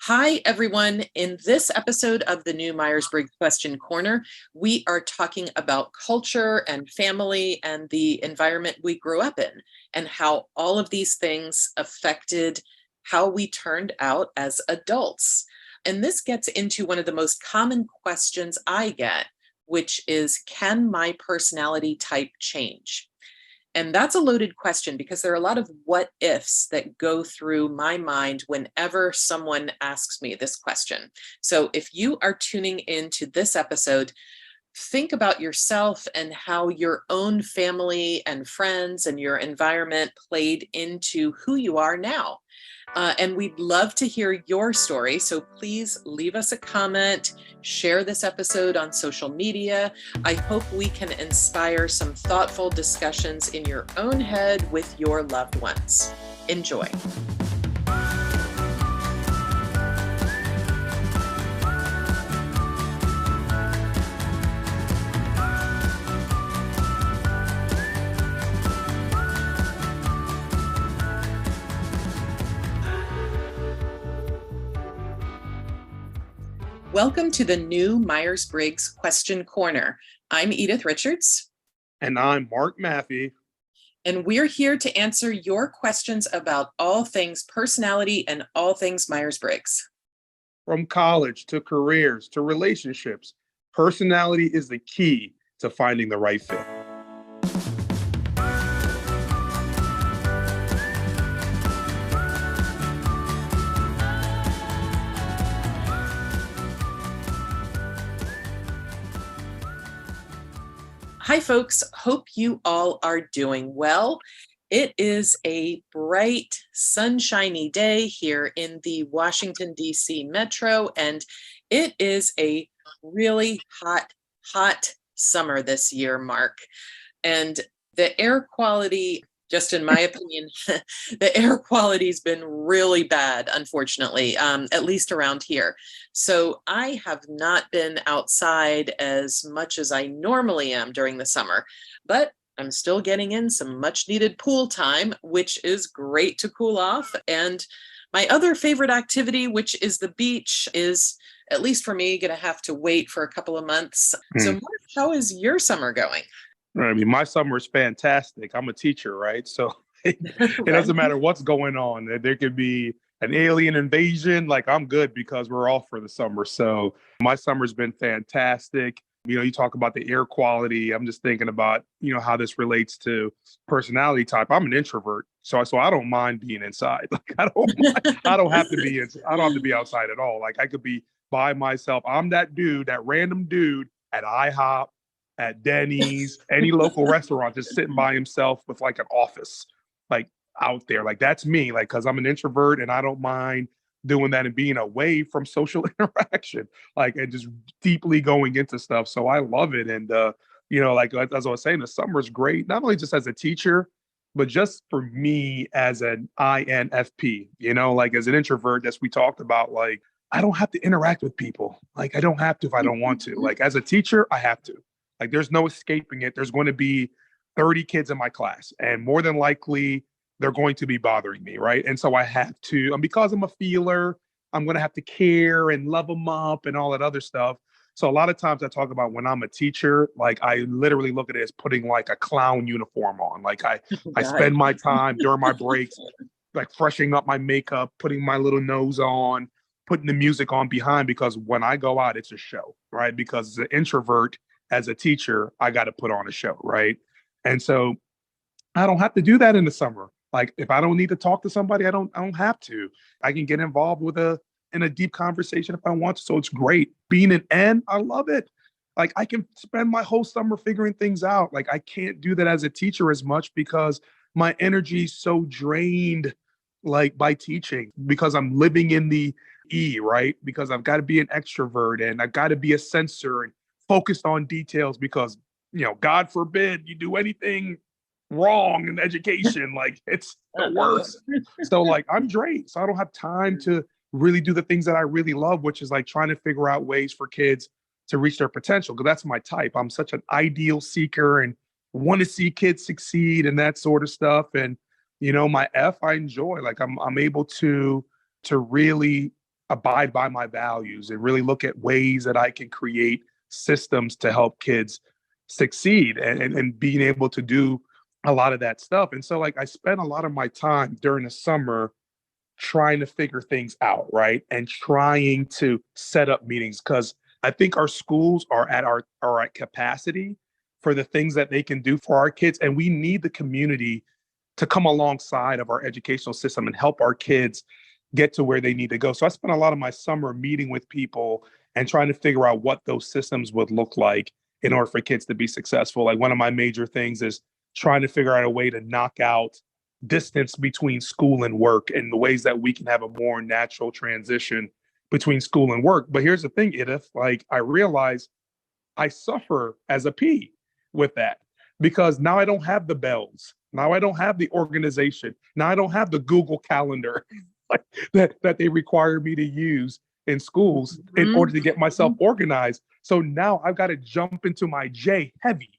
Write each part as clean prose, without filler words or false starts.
Hi, everyone. In this episode of the new Myers-Briggs Question Corner, we are talking about culture and family and the environment we grew up in and how all of these things affected how we turned out as adults. And this gets into one of the most common questions I get, which is, can my personality type change? And that's a loaded question because there are a lot of what ifs that go through my mind whenever someone asks me this question. So if you are tuning into this episode, think about yourself and how your own family and friends and your environment played into who you are now. And we'd love to hear your story. So please leave us a comment, share this episode on social media. I hope we can inspire some thoughtful discussions in your own head with your loved ones. Enjoy. Welcome to the new Myers-Briggs Question Corner. I'm Edythe Richards. And I'm Marc Maffey. And we're here to answer your questions about all things personality and all things Myers-Briggs. From college to careers to relationships, personality is the key to finding the right fit. Hi, folks. Hope you all are doing well. It is a bright, sunshiny day here in the Washington, D.C. metro, and it is a really hot summer this year, Marc. And the air quality, just in my opinion, the air quality's been really bad, unfortunately, at least around here. So I have not been outside as much as I normally am during the summer, but I'm still getting in some much needed pool time, which is great to cool off. And my other favorite activity, which is the beach, is, at least for me, going to have to wait for a couple of months. So Marc, how is your summer going? I mean, my summer is fantastic. I'm a teacher, right? So it doesn't matter what's going on. There could be an alien invasion. Like, I'm good because we're off for the summer. So my summer's been fantastic. You know, you talk about the air quality. I'm just thinking about, how this relates to personality type. I'm an introvert. So I don't mind being inside. Like, I don't have to be outside at all. Like, I could be by myself. I'm that dude, that random dude at IHOP, at Denny's, any local restaurant, just sitting by himself with like an office, like out there. Like, that's me, like, cause I'm an introvert and I don't mind doing that and being away from social interaction, like, and just deeply going into stuff. So I love it. And, like, as I was saying, the summer's great, not only just as a teacher, but just for me as an INFP, like as an introvert, as we talked about, like, I don't have to interact with people. Like, I don't have to if I don't want to. Like, as a teacher, I have to. Like, there's no escaping it. There's going to be 30 kids in my class, and more than likely, they're going to be bothering me, right? And so I have to, and because I'm a feeler, I'm going to have to care and love them up and all that other stuff. So a lot of times I talk about when I'm a teacher, like, I literally look at it as putting like a clown uniform on. Like, I spend my time during my breaks, like freshening up my makeup, putting my little nose on, putting the music on behind, because when I go out, it's a show, right? Because as an introvert, as a teacher, I got to put on a show, right? And so I don't have to do that in the summer. Like, if I don't need to talk to somebody, I don't have to. I can get involved in a deep conversation if I want to. So it's great. Being an N, I love it. Like, I can spend my whole summer figuring things out. Like, I can't do that as a teacher as much because my energy is so drained, like, by teaching, because I'm living in the E, right? Because I've got to be an extrovert and I've got to be a sensor and focused on details because, God forbid you do anything wrong in education. Like, it's the worst. So, like, I'm drained. So I don't have time to really do the things that I really love, which is like trying to figure out ways for kids to reach their potential. Because that's my type. I'm such an ideal seeker and want to see kids succeed and that sort of stuff. And, my F, I enjoy. Like, I'm able to really abide by my values and really look at ways that I can create systems to help kids succeed and being able to do a lot of that stuff. And so like I spent a lot of my time during the summer trying to figure things out, right? And trying to set up meetings because I think our schools are at capacity for the things that they can do for our kids. And we need the community to come alongside of our educational system and help our kids get to where they need to go. So I spent a lot of my summer meeting with people and trying to figure out what those systems would look like in order for kids to be successful. Like one of my major things is trying to figure out a way to knock out distance between school and work and the ways that we can have a more natural transition between school and work. But here's the thing, Edythe, like I realize I suffer as a P with that because now I don't have the bells. Now I don't have the organization. Now I don't have the Google Calendar that they require me to use in schools in order to get myself organized. So now I've got to jump into my J heavy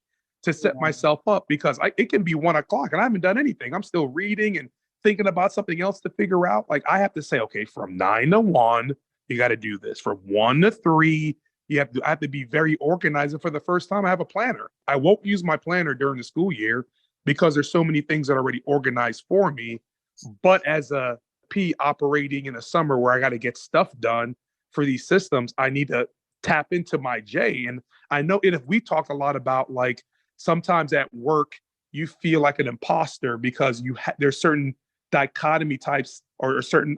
to set myself up because it can be 1 o'clock and I haven't done anything. I'm still reading and thinking about something else to figure out. Like I have to say, okay, from 9 to 1, you got to do this. From 1 to 3, I have to be very organized. And for the first time, I have a planner. I won't use my planner during the school year because there's so many things that are already organized for me. But as a P operating in the summer where I got to get stuff done for these systems, I need to tap into my J. And I know if we talked a lot about like sometimes at work, you feel like an imposter because there's certain dichotomy types or certain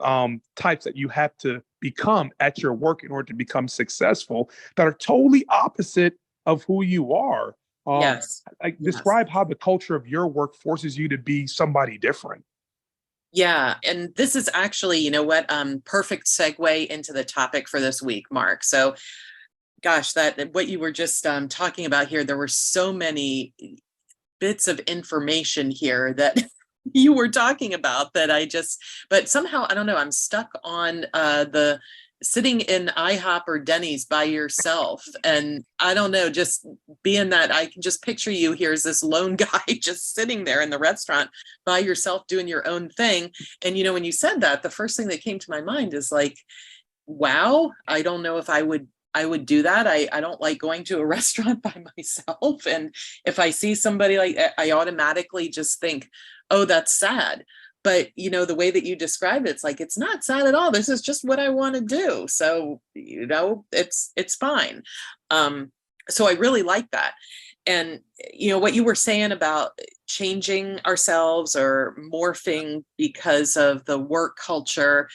types that you have to become at your work in order to become successful that are totally opposite of who you are. Yes. Describe how the culture of your work forces you to be somebody different. Yeah. And this is actually, you know what, perfect segue into the topic for this week, Mark. So gosh, what you were just talking about here, there were so many bits of information here that you were talking about that but somehow, I don't know, I'm stuck on the sitting in IHOP or Denny's by yourself. And I don't know, just being that I can just picture you here as this lone guy just sitting there in the restaurant by yourself doing your own thing. And, you know, when you said that, the first thing that came to my mind is like, wow, I don't know if I would do that. I don't like going to a restaurant by myself. And if I see somebody like that, I automatically just think, oh, that's sad. But, you know, the way that you describe it, it's like, it's not sad at all. This is just what I want to do. So, you know, it's fine. So I really like that. And, you know, what you were saying about changing ourselves or morphing because of the work culture.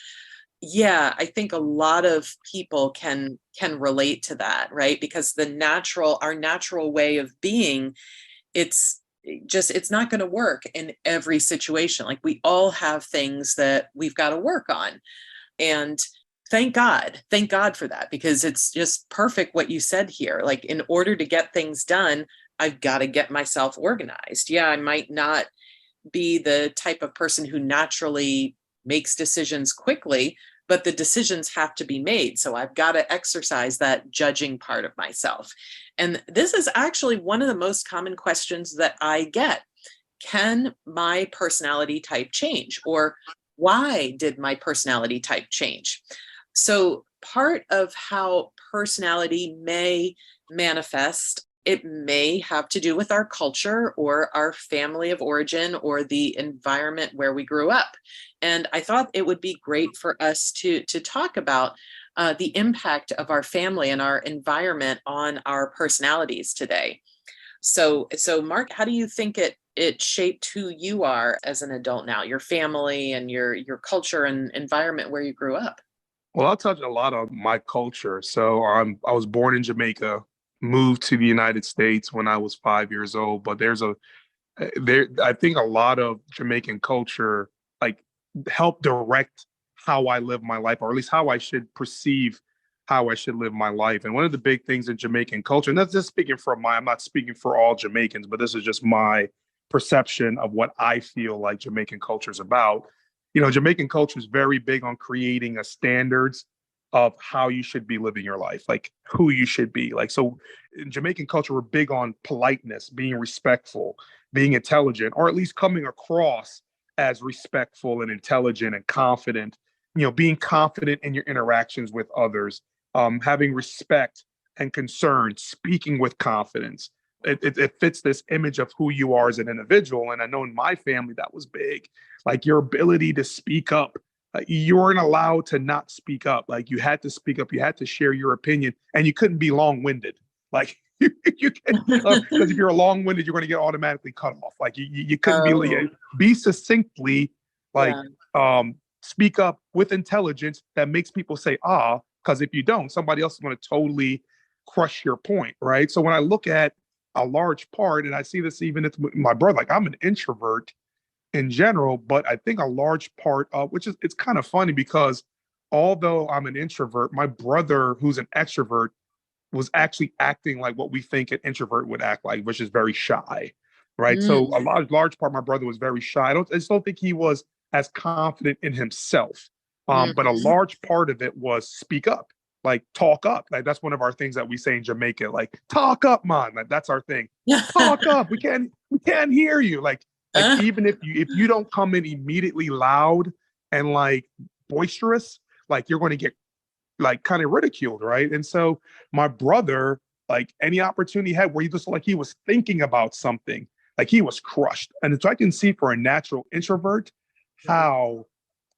Yeah, I think a lot of people can relate to that, right? Because our natural way of being, it's not going to work in every situation. Like we all have things that we've got to work on. And thank God for that, because it's just perfect what you said here. Like in order to get things done, I've got to get myself organized. Yeah, I might not be the type of person who naturally makes decisions quickly, but the decisions have to be made. So I've got to exercise that judging part of myself. And this is actually one of the most common questions that I get. Can my personality type change? Or why did my personality type change? So part of how personality may manifest, it may have to do with our culture or our family of origin or the environment where we grew up. And I thought it would be great for us to talk about the impact of our family and our environment on our personalities today. So Mark, how do you think it shaped who you are as an adult now, your family and your culture and environment where you grew up? Well, I'll touch a lot on my culture. So I was born in Jamaica, moved to the United States when I was 5 years old. But I think a lot of Jamaican culture like helped direct how I live my life, or at least how I should perceive how I should live my life. And one of the big things in Jamaican culture, and that's just I'm not speaking for all Jamaicans, but this is just my perception of what I feel like Jamaican culture is about. You know, Jamaican culture is very big on creating a standards of how you should be living your life, like who you should be. Like, so in Jamaican culture, we're big on politeness, being respectful, being intelligent, or at least coming across as respectful and intelligent and confident being confident in your interactions with others, having respect and concern, speaking with confidence. It fits this image of who you are as an individual. And I know in my family, that was big. Like your ability to speak up. You weren't allowed to not speak up. Like you had to speak up. You had to share your opinion, and you couldn't be long-winded. Like you can, because if you're long-winded, you're going to get automatically cut off. Like you couldn't be succinctly, like, speak up with intelligence that makes people say, because if you don't, somebody else is going to totally crush your point, right? So when I look at a large part, and I see this even with my brother, like I'm an introvert in general, but I think a large part of, it's kind of funny because although I'm an introvert, my brother, who's an extrovert, was actually acting like what we think an introvert would act like, which is very shy, right? So a large part, my brother was very shy. I just don't think he was as confident in himself. But a large part of it was speak up, like talk up. Like that's one of our things that we say in Jamaica, like talk up, man. Like that's our thing. Talk up. We can't hear you. Like even if you don't come in immediately loud and like boisterous, like you're going to get like kind of ridiculed, right? And so my brother, like any opportunity he had where he just like he was thinking about something, like he was crushed. And so I can see for a natural introvert how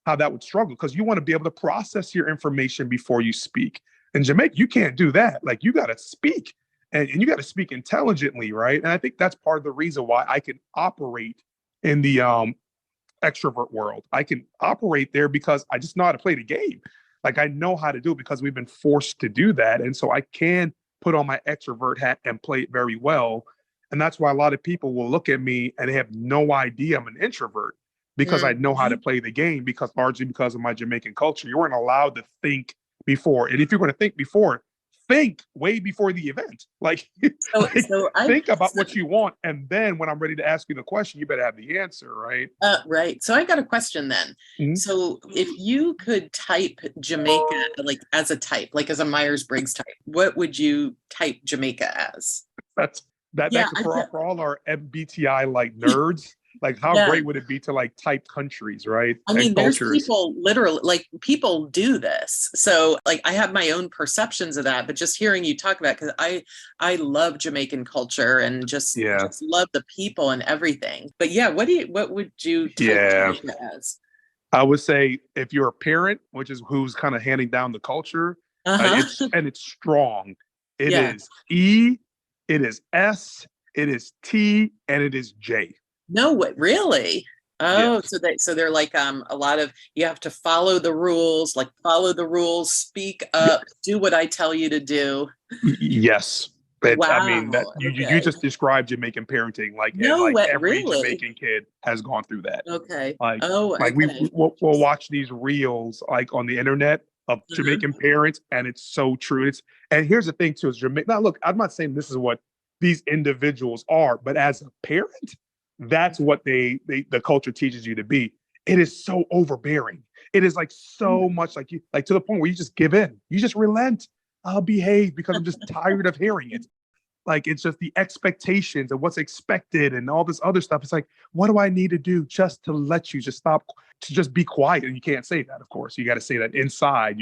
that would struggle, because you want to be able to process your information before you speak. In Jamaica, you can't do that. Like you got to speak, and you got to speak intelligently, right? And I think that's part of the reason why I can operate in the extrovert world. I can operate there because I just know how to play the game. Like I know how to do it because we've been forced to do that. And so I can put on my extrovert hat and play it very well. And that's why a lot of people will look at me and they have no idea I'm an introvert, because I know how to play the game, because largely because of my Jamaican culture. You weren't allowed to think before. And if you're going to think before, think way before the event. Like, think about what you want. And then when I'm ready to ask you the question, you better have the answer, right? Right. So I got a question then. So if you could type Jamaica, like as a type, like as a Myers-Briggs type, what would you type Jamaica as? That's for all our MBTI like nerds. Like how great would it be to like type countries, right? I mean, there's people literally, like people do this. So like I have my own perceptions of that, but just hearing you talk about, because I love Jamaican culture and just love the people and everything. But yeah, what would you type Jamaica as? I would say if you're a parent, which is who's kind of handing down the culture, it's strong. It is E, it is S, it is T, and it is J. No way, really? Oh, so they're like a lot of, you have to follow the rules, speak up, do what I tell you to do. Yes. Wow. I mean, that you just described Jamaican parenting, like, every Jamaican kid has gone through that. Okay. We'll watch these reels like on the internet of Jamaican parents, and it's so true. And here's the thing too, is Jamaica. Now, look, I'm not saying this is what these individuals are, but as a parent, that's what the culture teaches you to be. It is so overbearing. It is like so much like you, like to the point where you just give in. You just relent. I'll behave because I'm just tired of hearing it. Like it's just the expectations and what's expected and all this other stuff. It's like, what do I need to do just to let you just stop, to just be quiet? And you can't say that, of course. You got to say that inside.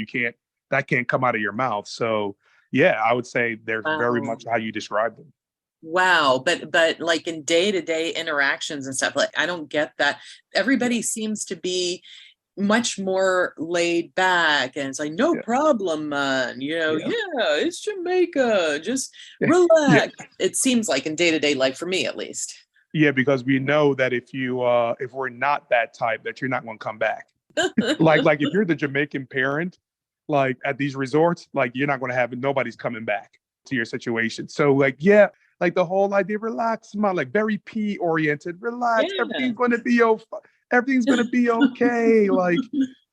That can't come out of your mouth. So yeah, I would say there's very much how you describe them. Wow. But like in day-to-day interactions and stuff, like I don't get that. Everybody seems to be much more laid back, and it's like, no problem, man. It's Jamaica. Just relax. It seems like in day-to-day life, for me at least. Yeah, because we know that if we're not that type, that you're not going to come back. like if you're the Jamaican parent, like at these resorts, like you're not going to have it. Nobody's coming back to your situation. So like, like the whole idea, relax, man, like very P oriented, relax, everything's going to be okay. Like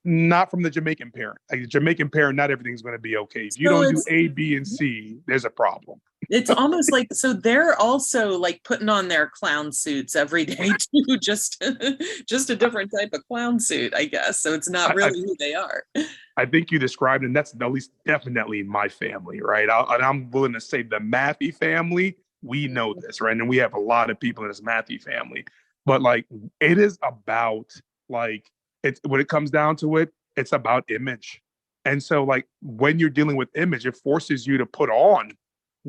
not from the Jamaican parent. Like the Jamaican parent, not everything's going to be okay. If you don't do A, B, and C, there's a problem. It's almost like, so they're also like putting on their clown suits every day too, just a different type of clown suit, I guess. So it's not really who they are. I think you described, and that's at least definitely my family, right? And I'm willing to say the Matthew family, we know this, right? And we have a lot of people in this Matthew family. But like, it is about like, when it comes down to it, it's about image. And so like when you're dealing with image, it forces you to put on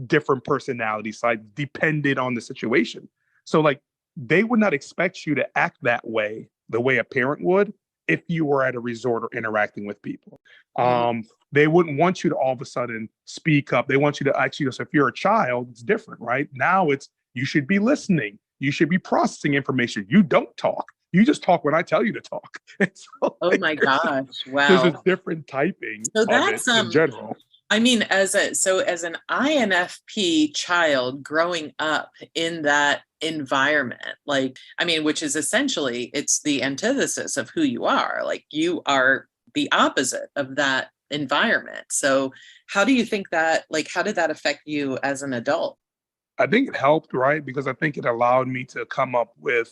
different personality sides depended on the situation. So like they would not expect you to act that way, the way a parent would, if you were at a resort or interacting with people. Mhm. They wouldn't want you to all of a sudden speak up. They want you to actually, so if you're a child, it's different, right? Now it's, you should be listening. You should be processing information. You don't talk. You just talk when I tell you to talk. And so Oh like, my gosh. there's a Wow. different typing So of it that's in general. I mean, as an INFP child growing up in that environment, like, I mean, which is essentially it's the antithesis of who you are. Like you are the opposite of that environment. So how do you think that, like, how did that affect you as an adult? I think it helped, right? Because I think it allowed me to come up with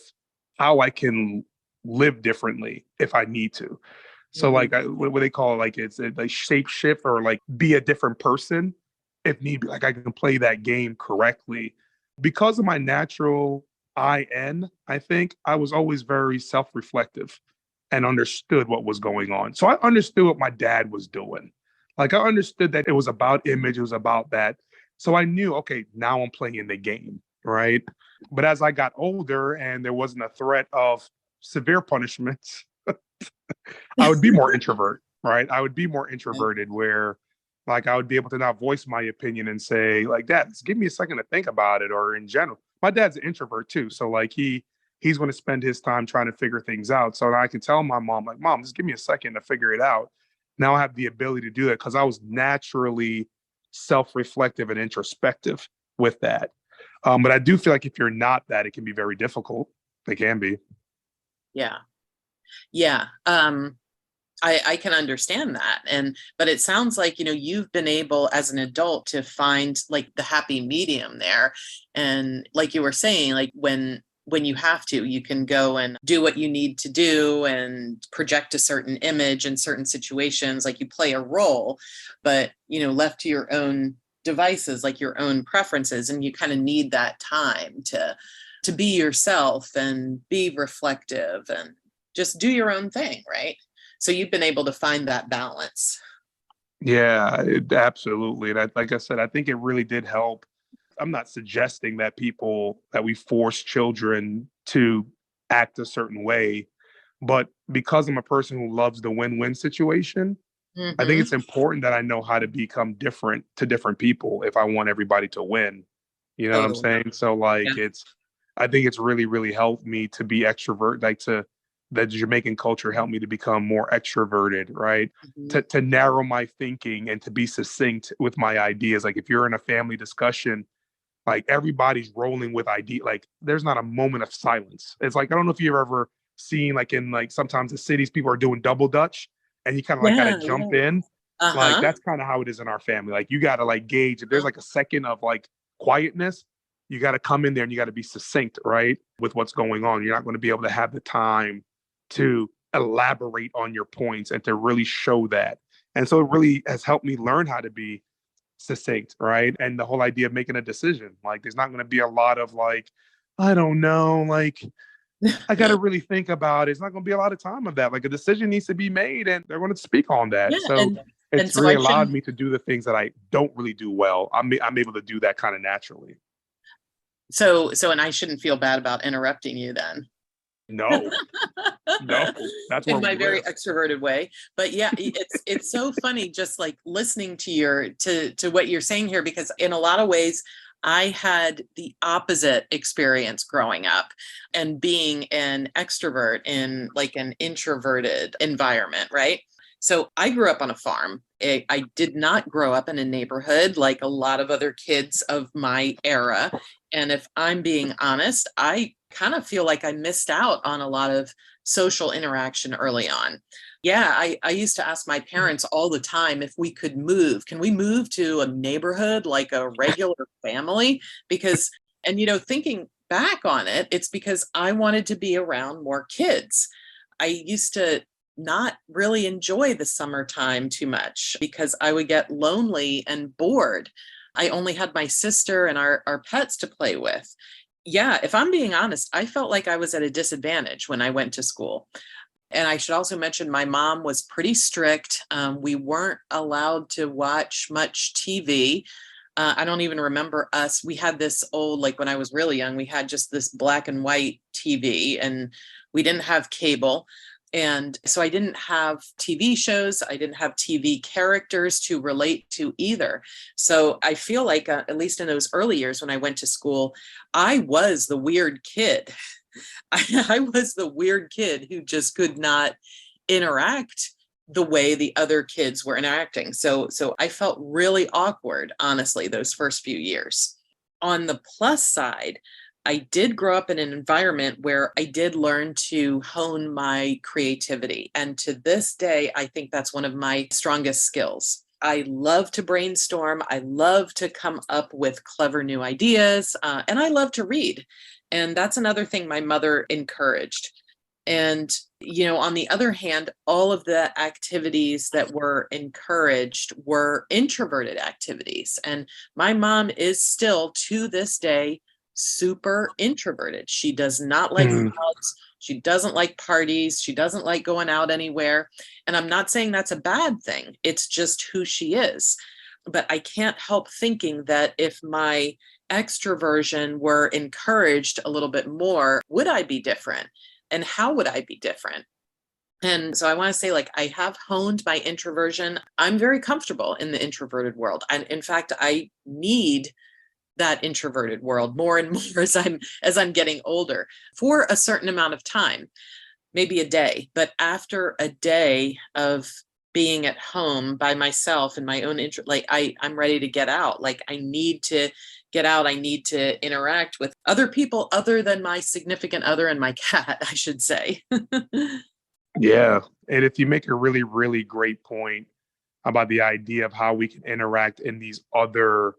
how I can live differently if I need to. So Mhm. like what they call it, like it's a, like shape shift or like be a different person if need be. Like I can play that game correctly because of my natural IN. I think I was always very self-reflective and understood what was going on. So I understood what my dad was doing. Like I understood that it was about image, it was about that. So I knew, okay, now I'm playing the game, right? But as I got older and there wasn't a threat of severe punishments, I would be more introvert, right? I would be more introverted where like I would be able to not voice my opinion and say, like, Dad, just give me a second to think about it, or in general. My dad's an introvert too. So like he's going to spend his time trying to figure things out. So I can tell my mom, like, Mom, just give me a second to figure it out. Now I have the ability to do that because I was naturally self-reflective and introspective with that. But I do feel like if you're not that, it can be very difficult. It can be. Yeah. Yeah. I can understand that. But it sounds like, you've been able as an adult to find like the happy medium there. And like you were saying, like when you have to, you can go and do what you need to do and project a certain image in certain situations, like you play a role, but left to your own devices, like your own preferences, and you kind of need that time to be yourself and be reflective and just do your own thing, right? So you've been able to find that balance. Yeah, absolutely. And like I said, I think it really did help. I'm not suggesting that we force children to act a certain way, but because I'm a person who loves the win-win situation, I think Hmm. it's important that I know how to become different to different people if I want everybody to win. You know what I'm Totally. saying? So Yeah. like I think it's really, really helped me to be extrovert, like to the Jamaican culture helped me to become more extroverted, right? Mhm. To narrow my thinking and to be succinct with my ideas. Like if you're in a family discussion, like everybody's rolling with idea. Like there's not a moment of silence. It's like I don't know if you've ever seen like in like sometimes the cities people are doing double dutch and you kind of like got to Yeah, jump yeah. in. Like Uh-huh. that's kind of how it is in our family. Like you got to like gauge if there's like a second of like quietness, you got to come in there and you got to be succinct, right? With what's going on. You're not going to be able to have the time to elaborate on your points and to really show that. And so it really has helped me learn how to be succinct, right? And the whole idea of making a decision. Like there's not going to be a lot of like, I don't know, like I got to really think about it. It's not going to be a lot of time of that. Like a decision needs to be made and they're going to speak on Yeah. that. So And it's so really I allowed shouldn't me to do the things that I don't really do well. I'm able to do that kind of naturally. and I shouldn't feel bad about interrupting you then. No, no, that's where In we my very live. extroverted way. But yeah, it's so funny just like listening to to what you're saying here, because in a lot of ways I had the opposite experience growing up and being an extrovert in like an introverted environment, right? So I grew up on a farm. I did not grow up in a neighborhood like a lot of other kids of my era. And if I'm being honest, I kind of feel like I missed out on a lot of social interaction early on. Yeah, I used to ask my parents all the time if we could move. Can we move to a neighborhood like a regular family? Because, and thinking back on it, it's because I wanted to be around more kids. I used to not really enjoy the summertime too much because I would get lonely and bored. I only had my sister and our pets to play with. Yeah, if I'm being honest, I felt like I was at a disadvantage when I went to school. And I should also mention my mom was pretty strict. We weren't allowed to watch much TV. I don't even remember us. We had this old, like when I was really young, we had just this black and white TV, and we didn't have cable. And so I didn't have TV shows. I didn't have TV characters to relate to either. So I feel like, at least in those early years when I went to school, I was the weird kid. I was the weird kid who just could not interact the way the other kids were interacting. So I felt really awkward, honestly, those first few years. On the plus side, I did grow up in an environment where I did learn to hone my creativity. And to this day, I think that's one of my strongest skills. I love to brainstorm. I love to come up with clever new ideas, and I love to read. And that's another thing my mother encouraged. And, on the other hand, all of the activities that were encouraged were introverted activities. And my mom is still, to this day, super introverted. She does not like crowds. She doesn't like parties. She doesn't like going out anywhere. And I'm not saying that's a bad thing. It's just who she is. But I can't help thinking that if my extroversion were encouraged a little bit more, would I be different? And how would I be different? And so I want to say, like, I have honed my introversion. I'm very comfortable in the introverted world. And in fact, I need that introverted world more and more as I'm getting older for a certain amount of time, maybe a day. But after a day of being at home by myself in my own I'm ready to get out. Like, I need to get out. I need to interact with other people other than my significant other and my cat, I should say. Yeah. And if you make a really, really great point about the idea of how we can interact in these other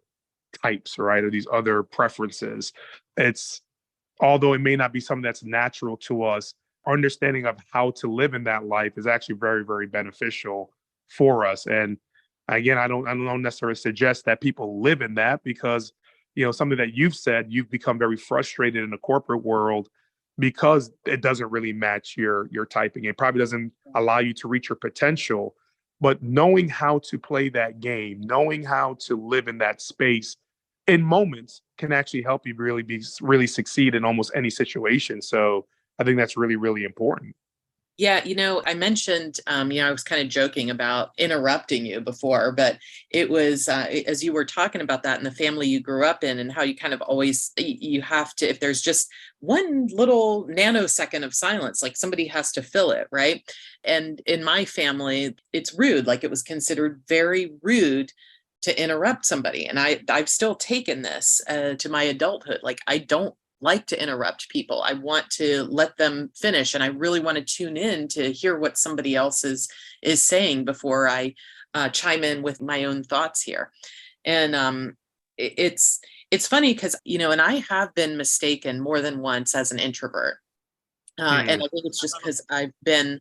types, right? Or these other preferences, it's, although it may not be something that's natural to us, understanding of how to live in that life is actually very, very beneficial for us. And again, I don't necessarily suggest that people live in that, because, something that you've said, you've become very frustrated in the corporate world because it doesn't really match your typing. It probably doesn't allow you to reach your potential. But knowing how to play that game, knowing how to live in that space in moments can actually help you really succeed in almost any situation. So I think that's really, really important. Yeah, I mentioned, I was kind of joking about interrupting you before, but it was as you were talking about that and the family you grew up in and how you kind of always, you have to, if there's just one little nanosecond of silence, like somebody has to fill it, right? And in my family, it's rude. Like, it was considered very rude to interrupt somebody. And I've still taken this to my adulthood. Like, I don't like to interrupt people. I want to let them finish, and I really want to tune in to hear what somebody else is saying before I chime in with my own thoughts here. And it's funny because, and I have been mistaken more than once as an introvert, and I think it's just because I've been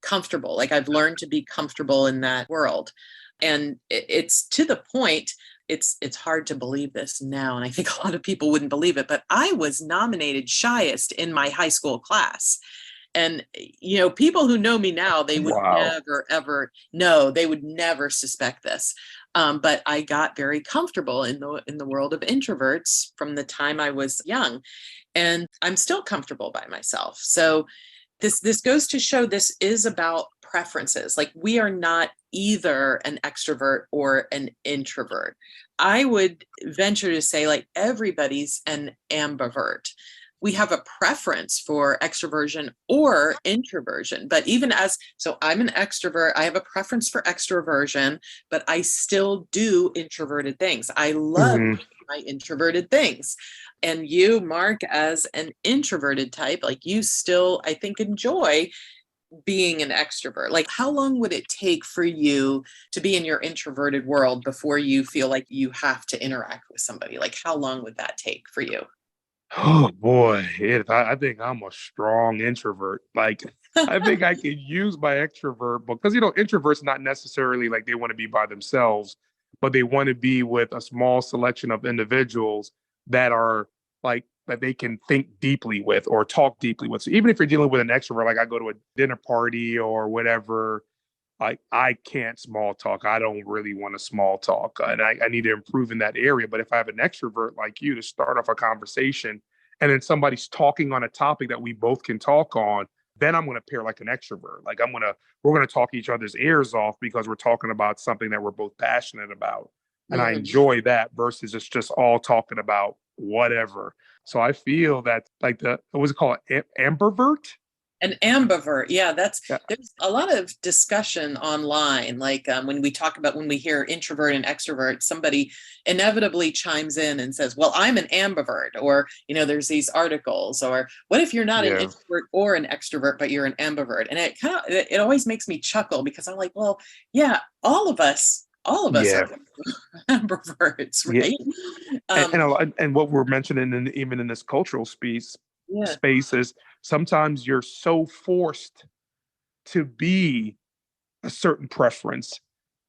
comfortable. Like, I've learned to be comfortable in that world, and it's to the point. It's hard to believe this now, and I think a lot of people wouldn't believe it, but I was nominated shyest in my high school class. And, people who know me now, they would never, ever know, they would never suspect this. But I got very comfortable in the world of introverts from the time I was young, and I'm still comfortable by myself. So this goes to show this is about preferences. Like, we are not either an extrovert or an introvert. I would venture to say, like, everybody's an ambivert. We have a preference for extroversion or introversion, but so I'm an extrovert, I have a preference for extroversion, but I still do introverted things. I love my introverted things. And you, Mark, as an introverted type, like, you still, I think, enjoy being an extrovert. Like, how long would it take for you to be in your introverted world before you feel like you have to interact with somebody? Like, how long would that take for you? Oh boy, I think I'm a strong introvert. Like, I think I could use my extrovert, because introverts not necessarily like they want to be by themselves, but they want to be with a small selection of individuals that are like that they can think deeply with or talk deeply with. So even if you're dealing with an extrovert, like I go to a dinner party or whatever, like I can't small talk. I don't really want to small talk, and I need to improve in that area. But if I have an extrovert like you to start off a conversation, and then somebody's talking on a topic that we both can talk on, then I'm going to pair like an extrovert. Like we're going to talk each other's ears off because we're talking about something that we're both passionate about, and I Mhm. enjoy that versus it's just all talking about whatever. So I feel that like what was it called, ambivert? An ambivert, yeah, Yeah, there's a lot of discussion online. Like when we talk about when we hear introvert and extrovert, somebody inevitably chimes in and says, "Well, I'm an ambivert," or there's these articles, or what if you're not an yeah, introvert or an extrovert, but you're an ambivert? And it always makes me chuckle because I'm like, well, yeah, all of us yeah, are ambiverts, yeah. right? and Um, and, a lot, and what we're mentioning even in this cultural yeah. space is sometimes you're so forced to be a certain preference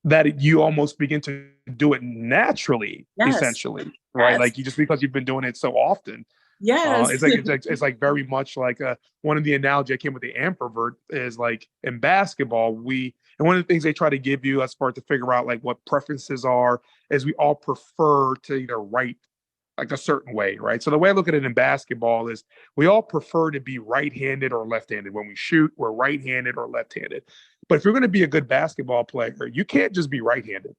that you almost begin to do it naturally, Yes. essentially, right? Yes. Like you just because you've been doing it so often. Yes. It's like very much like one of the analogy I came with the ambivert is like in basketball and one of the things they try to give you as far to figure out like what preferences are is we all prefer to either write like a certain way, right? So the way I look at it in basketball is we all prefer to be right-handed or left-handed. When we shoot, we're right-handed or left-handed. But if you're going to be a good basketball player, you can't just be right-handed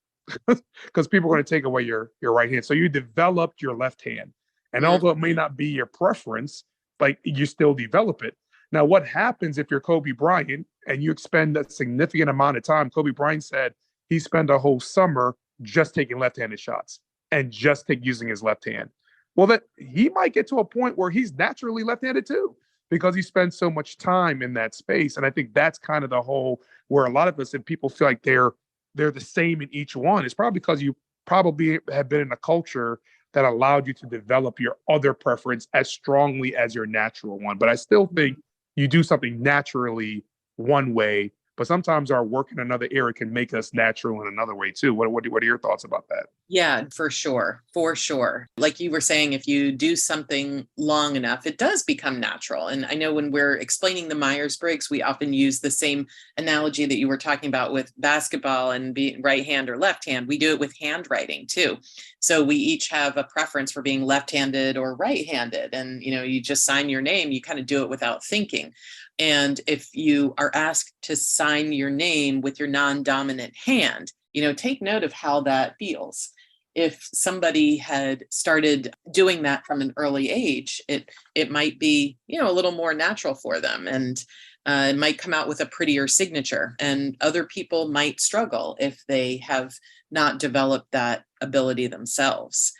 because people are going to take away your right hand. So you developed your left hand. And although it may Mhm. not be your preference, like you still develop it. Now, what happens if you're Kobe Bryant and you expend a significant amount of time? Kobe Bryant said he spent a whole summer just taking left-handed shots and just using his left hand. Well, that he might get to a point where he's naturally left-handed too, because he spends so much time in that space. And I think that's kind of the whole where a lot of us and people feel like they're the same in each one. It's probably because you probably have been in a culture that allowed you to develop your other preference as strongly as your natural one. But I still think you do something naturally one way, but sometimes our work in another area can make us natural in another way too. What are your thoughts about that? Yeah, for sure. For sure. Like you were saying, if you do something long enough, it does become natural. And I know when we're explaining the Myers-Briggs, we often use the same analogy that you were talking about with basketball and being right hand or left hand. We do it with handwriting too. So we each have a preference for being left-handed or right-handed. And you just sign your name, you kind of do it without thinking. And if you are asked to sign your name with your non-dominant hand, take note of how that feels. If somebody had started doing that from an early age, it might be a little more natural for them, and it might come out with a prettier signature. And other people might struggle if they have not developed that ability themselves.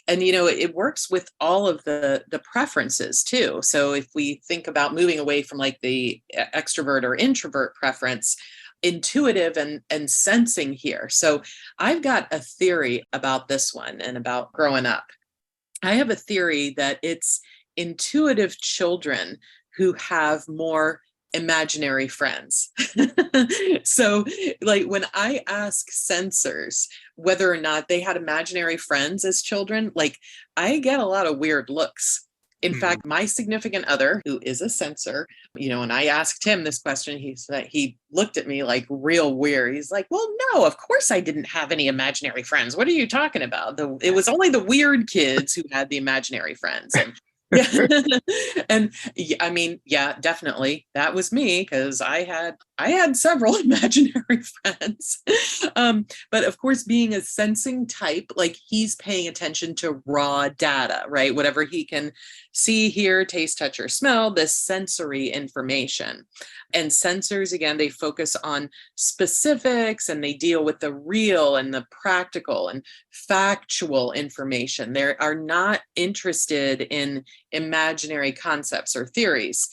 And it works with all of the preferences too. So if we think about moving away from like the extrovert or introvert preference, intuitive and sensing here. So I've got a theory about this one and about growing up. I have a theory that it's intuitive children who have more imaginary friends. So, like when I ask sensors whether or not they had imaginary friends as children, like I get a lot of weird looks. In Mm, fact, my significant other, who is a sensor, when I asked him this question, he looked at me like real weird. He's like, "Well, no, of course I didn't have any imaginary friends. What are you talking about? It was only the weird kids who had the imaginary friends." And yeah, and I mean, yeah, definitely that was me because I had several imaginary friends. But of course, being a sensing type, like he's paying attention to raw data, right? Whatever he can see, hear, taste, touch, or smell, this sensory information. And sensors, again, they focus on specifics and they deal with the real and the practical and factual information. They are not interested in imaginary concepts or theories.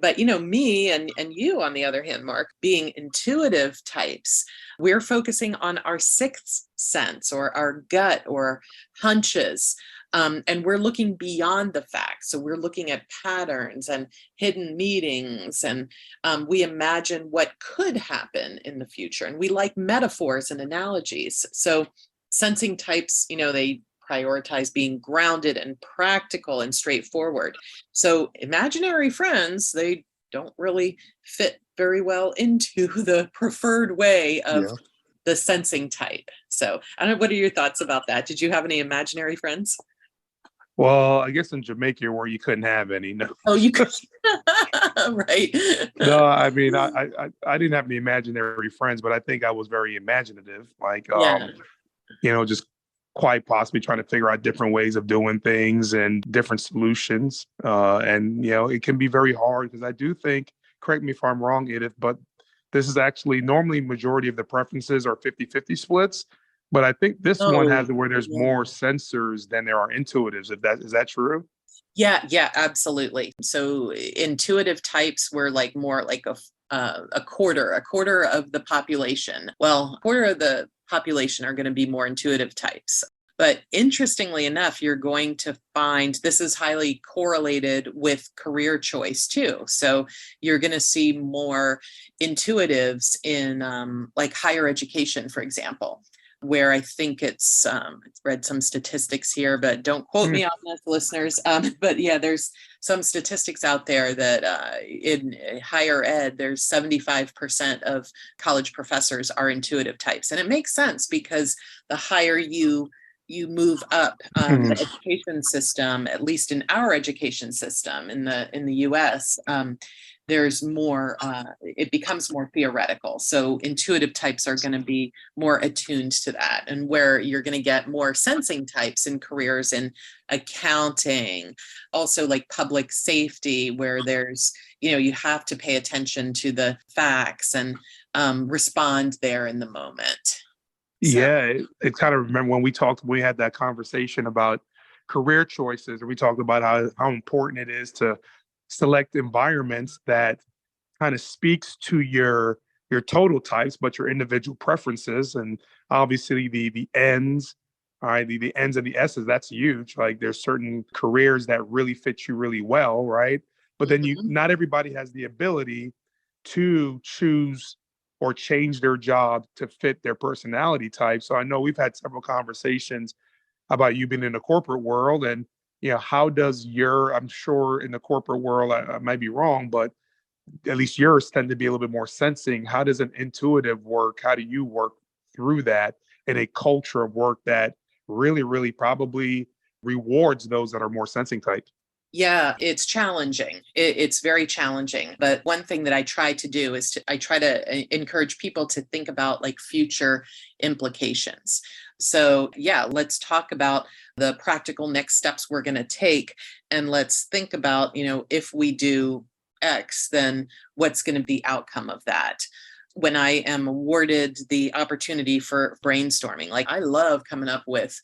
But me and you, on the other hand, Mark, being intuitive types, we're focusing on our sixth sense or our gut or hunches. And we're looking beyond the facts. So we're looking at patterns and hidden meanings, and we imagine what could happen in the future. And we like metaphors and analogies. So sensing types, they prioritize being grounded and practical and straightforward. So imaginary friends, they don't really fit very well into the preferred way of Yeah. the sensing type. So I don't know, what are your thoughts about that? Did you have any imaginary friends? Well, I guess in Jamaica where you couldn't have any. No, Oh, you could. Right. no. I mean, I didn't have any imaginary friends, but I think I was very imaginative. Like, Yeah. just quite possibly trying to figure out different ways of doing things and different solutions. And it can be very hard because I do think. Correct me if I'm wrong, Edythe, but this is actually normally majority of the preferences are 50-50 splits. But I think this one Oh, has it where there's more yeah. sensors than there are intuitives. If that is that true? Yeah, absolutely. So intuitive types were like more like a quarter of the population. Well, a quarter of the population are going to be more intuitive types. But interestingly enough, you're going to find this is highly correlated with career choice too. So you're going to see more intuitives in like higher education, for example, where I think it's read some statistics here, but don't quote Hmm. me on this, listeners. But yeah, there's some statistics out there that in higher ed, there's 75% of college professors are intuitive types, and it makes sense because the higher you move up Hmm. the education system, at least in our education system in the U.S. There's more, it becomes more theoretical. So intuitive types are going to be more attuned to that. And where you're going to get more sensing types in careers in accounting, also like public safety, where there's, you have to pay attention to the facts and respond there in the moment. So, Yeah, it kind of remember when we had that conversation about career choices, and we talked about how important it is to select environments that kind of speaks to your total types, but your individual preferences, and obviously the ends. All right, the ends and the S's, that's huge. Like there's certain careers that really fit you really well, right? But then mhm. not everybody has the ability to choose or change their job to fit their personality type. So I know we've had several conversations about you being in the corporate world and how does I'm sure in the corporate world, I might be wrong, but at least yours tend to be a little bit more sensing. How does an intuitive work? How do you work through that in a culture of work that really, really probably rewards those that are more sensing type? Yeah, it's challenging. It's very challenging. But one thing that I try to do is I try to encourage people to think about like future implications. So, yeah, let's talk about the practical next steps we're going to take. And let's think about, if we do X, then what's going to be the outcome of that? When I am awarded the opportunity for brainstorming, like I love coming up with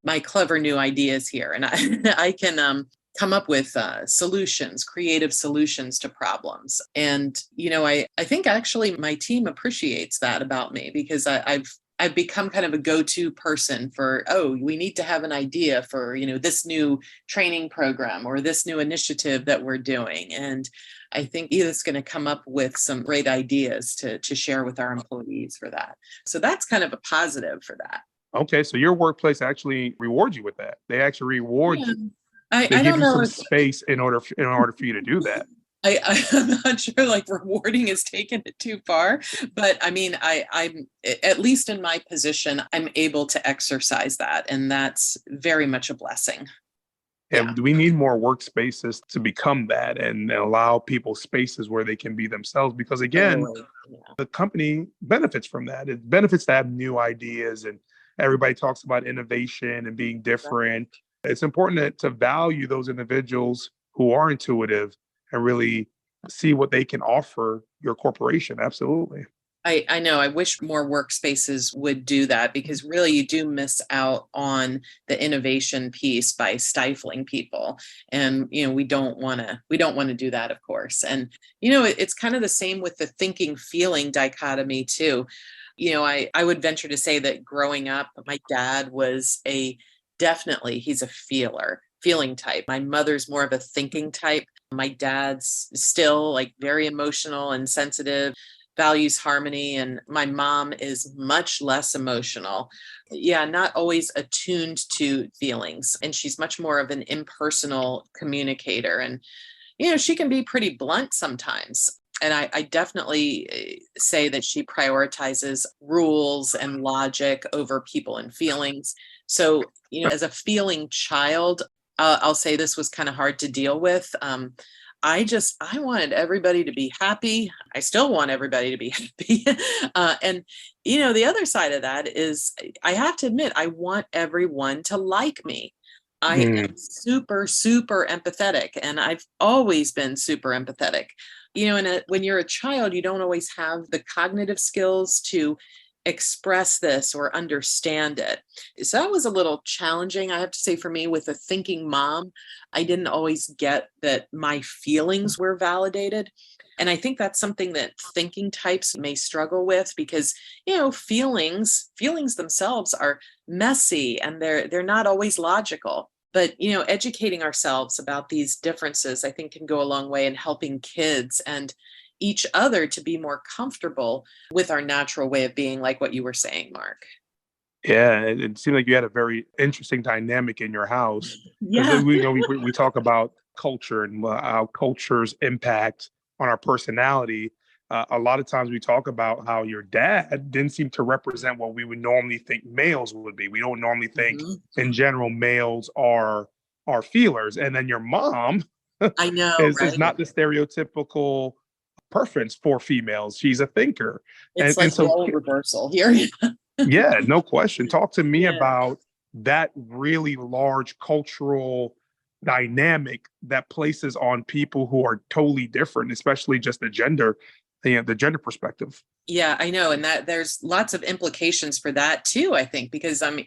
my clever new ideas here. And I can come up with solutions, creative solutions to problems. And, I think actually my team appreciates that about me because I've become kind of a go-to person for, oh, we need to have an idea for, this new training program or this new initiative that we're doing. And I think Edith's going to come up with some great ideas to share with our employees for that. So that's kind of a positive for that. Okay, so your workplace actually rewards you with that. They actually reward Yeah. you. They I give don't you know some if space in order for you to do that. I'm not sure like rewarding is taking it too far, but I mean, I'm at least in my position, I'm able to exercise that, and that's very much a blessing. Yeah. And we need more workspaces to become that and allow people spaces where they can be themselves. Because again, Totally. Yeah. the company benefits from that. It benefits to have new ideas, and everybody talks about innovation and being different. It's important to value those individuals who are intuitive and really see what they can offer your corporation. Absolutely. I know. I wish more workspaces would do that because really you do miss out on the innovation piece by stifling people. And we don't want to do that, of course. And it's kind of the same with the thinking feeling dichotomy too. I would venture to say that growing up, my dad was he's a feeling type. My mother's more of a thinking type. My dad's still like very emotional and sensitive. values harmony, and my mom is much less emotional. Yeah, not always attuned to feelings, and she's much more of an impersonal communicator. And she can be pretty blunt sometimes. And I definitely say that she prioritizes rules and logic over people and feelings. So, as a feeling child, I'll say this was kind of hard to deal with. I wanted everybody to be happy. I still want everybody to be happy. And, the other side of that is I have to admit, I want everyone to like me. I am super, super empathetic, and I've always been super empathetic. And when you're a child, you don't always have the cognitive skills to express this or understand it. So that was a little challenging, I have to say, for me with a thinking mom. I didn't always get that my feelings were validated. And I think that's something that thinking types may struggle with because, feelings themselves are messy and they're not always logical. But, educating ourselves about these differences, I think, can go a long way in helping kids and each other to be more comfortable with our natural way of being, like what you were saying, Mark. Yeah, it seemed like you had a very interesting dynamic in your house because Yeah. we talk about culture and how cultures impact on our personality. A lot of times we talk about how your dad didn't seem to represent what we would normally think males would be. We don't normally think, Mhm. in general, males are feelers, and then your mom I know, is right? not the stereotypical preference for females. She's a thinker, It's and like so role reversal here. yeah, no question. Talk to me Yeah. about that really large cultural dynamic that places on people who are totally different, especially just the gender perspective. Yeah, I know. And that there's lots of implications for that too, I think, because I'm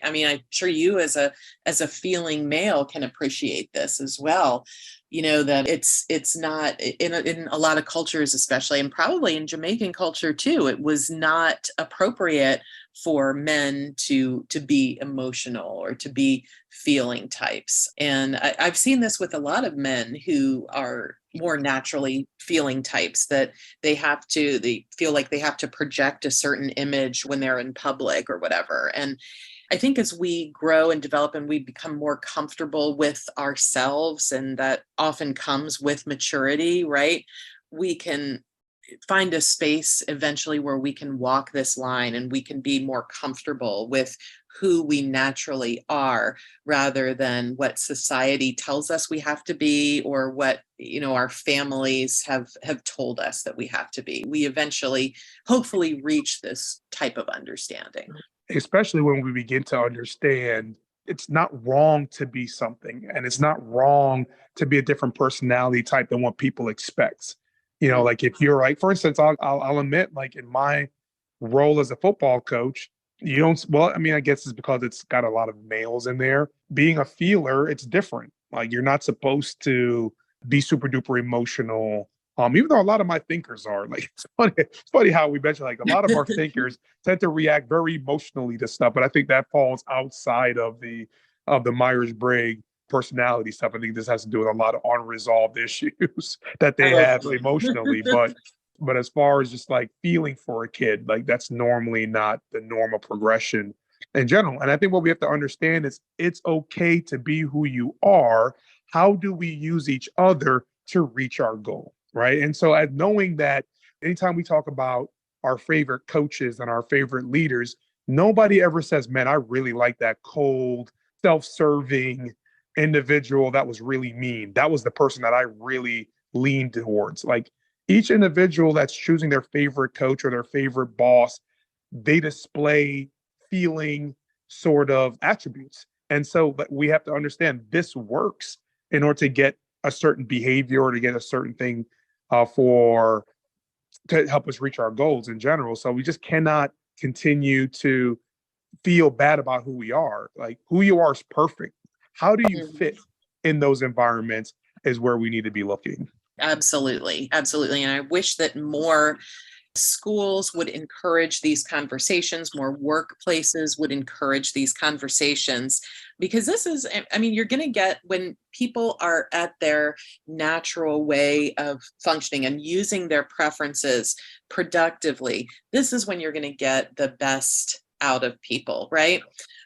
sure you as a feeling male can appreciate this as well. That it's not in a lot of cultures, especially, and probably in Jamaican culture too, it was not appropriate for men to be emotional or to be feeling types. And I've seen this with a lot of men who are more naturally feeling types, that they feel like they have to project a certain image when they're in public or whatever. And I think as we grow and develop and we become more comfortable with ourselves, and that often comes with maturity, right? We can find a space eventually where we can walk this line and we can be more comfortable with who we naturally are, rather than what society tells us we have to be, or what our families have told us that we have to be. We eventually hopefully reach this type of understanding. Especially when we begin to understand it's not wrong to be something, and it's not wrong to be a different personality type than what people expect. Like if you're like, for instance, I'll admit, like in my role as a football coach, you don't, well, I mean, I guess it's because it's got a lot of males in there. Being a feeler, it's different. Like you're not supposed to be super duper emotional. Even though a lot of my thinkers are, like, it's funny how we mentioned, like, a lot of our thinkers tend to react very emotionally to stuff, but I think that falls outside of the Myers-Briggs personality stuff. I think this has to do with a lot of unresolved issues that they have emotionally. But as far as just like feeling for a kid, like that's normally not the normal progression in general. And I think what we have to understand is it's okay to be who you are. How do we use each other to reach our goal? Right. And so, at knowing that anytime we talk about our favorite coaches and our favorite leaders, nobody ever says, man, I really like that cold, self-serving individual that was really mean. That was the person that I really leaned towards. Like each individual that's choosing their favorite coach or their favorite boss, they display feeling sort of attributes. And so we have to understand this works in order to get a certain behavior or to get a certain thing for to help us reach our goals in general. So we just cannot continue to feel bad about who we are. Like who you are is perfect. How do you fit in those environments is where we need to be looking. Absolutely. Absolutely. And I wish that more schools would encourage these conversations, more workplaces would encourage these conversations, because this is, I mean, you're going to get, when people are at their natural way of functioning and using their preferences productively, this is when you're going to get the best out of people, right?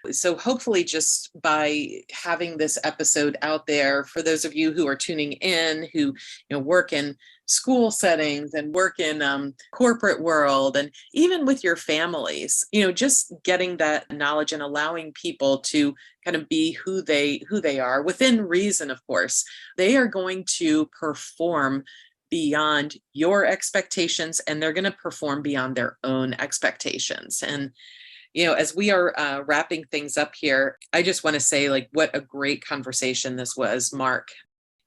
So hopefully just by having this episode out there, for those of you who are tuning in, who work in school settings and work in corporate world, and even with your families, just getting that knowledge and allowing people to kind of be who they are within reason, of course, they are going to perform beyond your expectations, and they're going to perform beyond their own expectations. And as we are wrapping things up here, I just want to say, like, what a great conversation this was, Marc.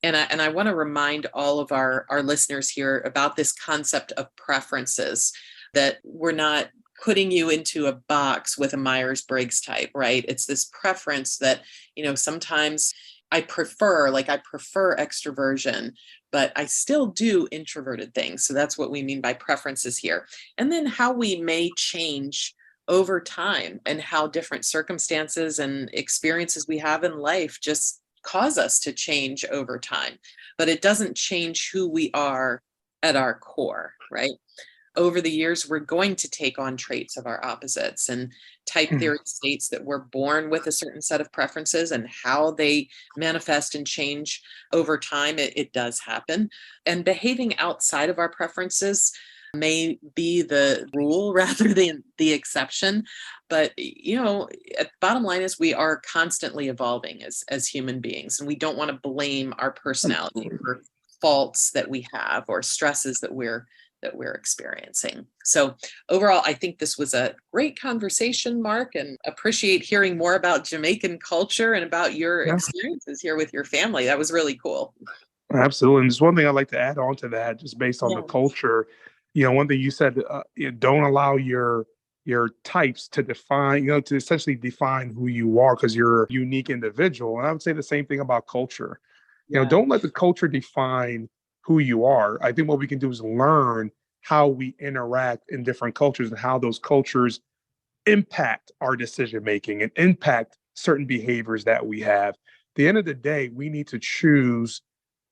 And I want to remind all of our listeners here about this concept of preferences, that we're not putting you into a box with a Myers-Briggs type, right? It's this preference that, sometimes I prefer extroversion, but I still do introverted things. So that's what we mean by preferences here. And then how we may change over time, and how different circumstances and experiences we have in life just cause us to change over time. But it doesn't change who we are at our core, right? Over the years, we're going to take on traits of our opposites, and type theory states that we're born with a certain set of preferences, and how they manifest and change over time, it does happen. And behaving outside of our preferences may be the rule rather than the exception. But, bottom line is we are constantly evolving as human beings, and we don't want to blame our personality for faults that we have or stresses that we're experiencing. So overall, I think this was a great conversation, Marc, and appreciate hearing more about Jamaican culture and about your experiences here with your family. That was really cool. Absolutely. And there's one thing I'd like to add on to that, just based on the culture. One thing you said, don't allow your types to define, to essentially define who you are, because you're a unique individual. And I would say the same thing about culture. Don't let the culture define who you are. I think what we can do is learn how we interact in different cultures and how those cultures impact our decision making and impact certain behaviors that we have. At the end of the day, we need to choose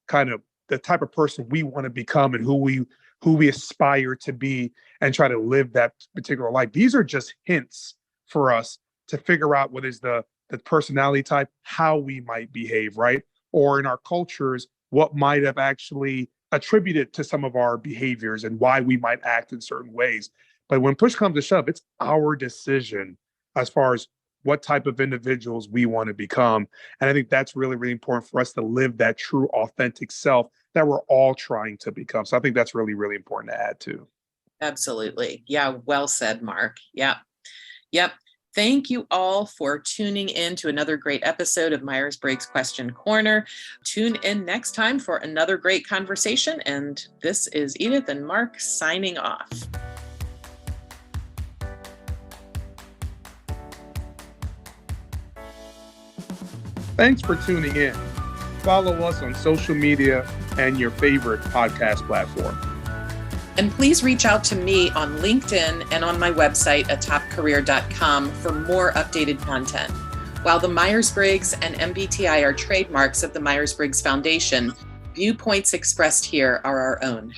kind of the type of person we want to become and who we aspire to be, and try to live that particular life. These are just hints for us to figure out what is the personality type, how we might behave, right? Or in our cultures, what might have actually attributed to some of our behaviors and why we might act in certain ways. But when push comes to shove, it's our decision as far as what type of individuals we want to become. And I think that's really, really important for us to live that true, authentic self that we're all trying to become. So I think that's really, really important to add to. Absolutely. Yeah. Well said, Marc. Yeah. Yep. Thank you all for tuning in to another great episode of Myers-Briggs Question Corner. Tune in next time for another great conversation. And this is Edythe and Marc signing off. Thanks for tuning in. Follow us on social media and your favorite podcast platform. And please reach out to me on LinkedIn and on my website at 𝐻𝐿TopCareer.com for more updated content. While the Myers-Briggs and MBTI are trademarks of the Myers-Briggs Foundation, viewpoints expressed here are our own.